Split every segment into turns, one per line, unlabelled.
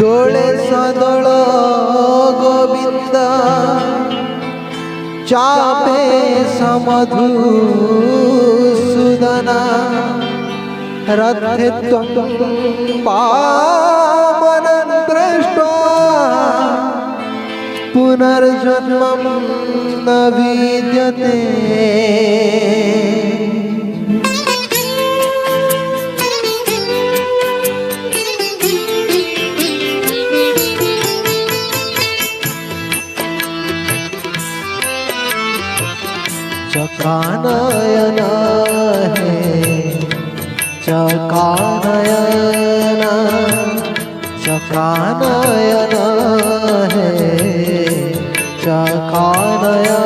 डोळे सदळ गोविंद चापे समधुसूदना रथे त्वं पावनं दृष्ट्वा पुनर्जन्मं न विद्यते। चकानयन है चकानयन चकानयन है चकानयन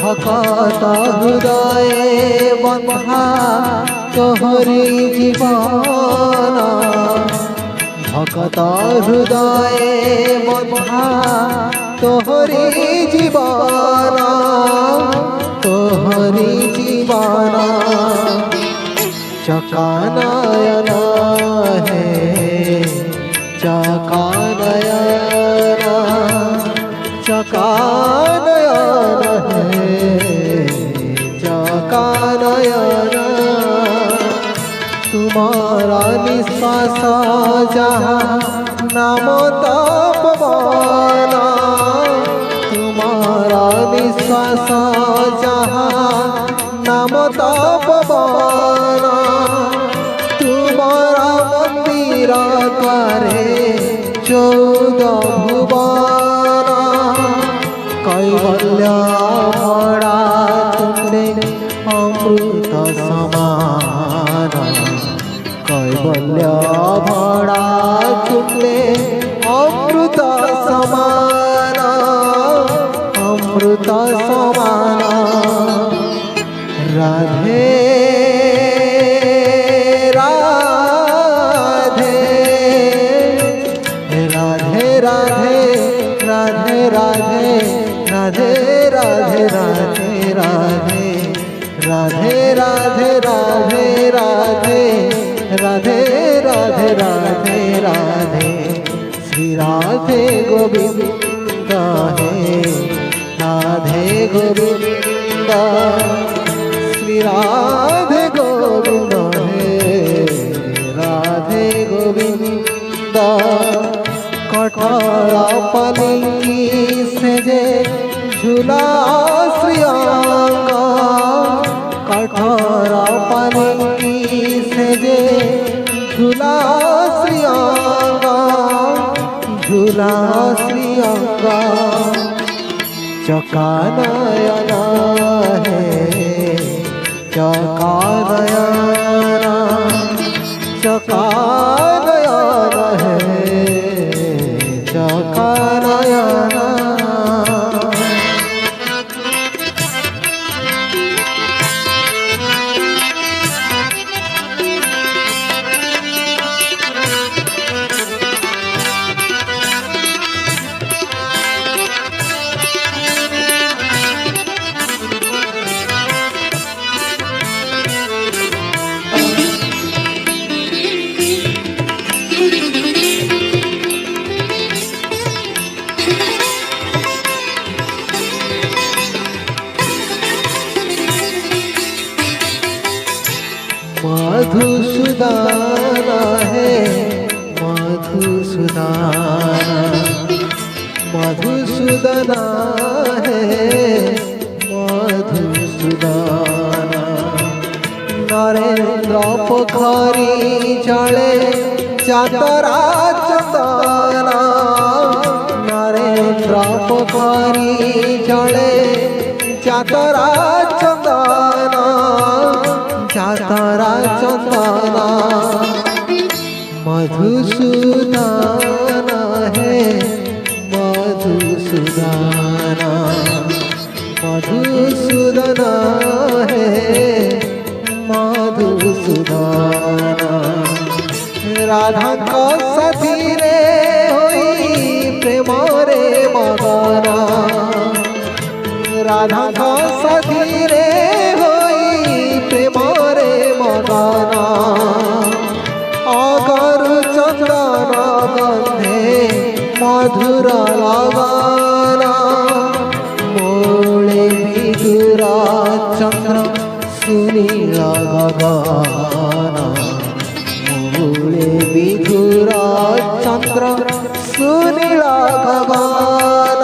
भक्त हृदय बंधा तोहरी जीवन भक्त हृदय बंधा तोहरी जीवन तोहरी जीवन चकानयन है चकानयन चकानयन है चकानयन तुम्हारा निश्वास जहाँ नाम तपवाना तुम्हारा निश्वास जहाँ नाम तपवाना तुम्हारा मंदिर द्वारे 14 भुवन कैवल्य भरा तुमने अमृत समान कैवल्य भरा तुमने अमृत समान अमृत समान राधे राधे राधे राधे राधे राधे राधे राधे राधे राधे राधे राधे राधे राधे राधे राधे राधे श्री राधे गोविंद हे राधे गोविंद श्री राधे गोविंद हे राधे गोविंद कठोरा पलंगी से जे झूला श्रियांग कठोरा पलंगी से जे झूला श्रियांग झूला श्रियांग चकानयन है चकानयन चकानयन है चकानयन मधुसूदन है मधुसूदन मधुसूदन है मधुसूदन नरेंद्र पोखरी जले जातरा चंदन नरेंद्र पोखरी जले जातरा चंदन जातरा चंदन मधुसूदन है मधुसूदन मधुसूदन है मधुसूदन राधा को सती रे होई प्रेम रे मगन राधा को सती रे होई प्रेम रे मगन अगर चंद चंदन गंधे मधुर लगना मूले विदुरा चंद्र सुनील गगन मूले विदुरा चंद्र सुनील गगन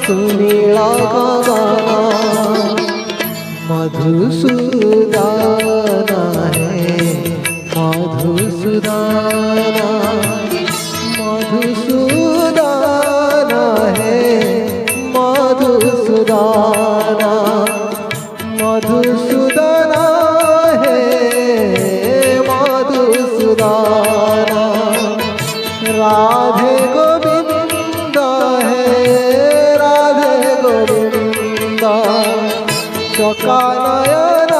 सुनील गगन मधुसूदन है मधुसूदन मधुसूदन है मधुसूदन मधुसूदन है मधुसूदन राधे गोविंद है राधे गोविंद चकानयन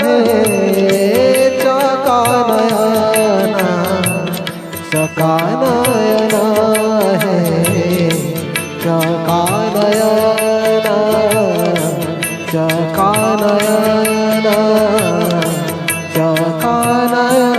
है चकानयन चकानयन है चकानयन चकानयन चकानयन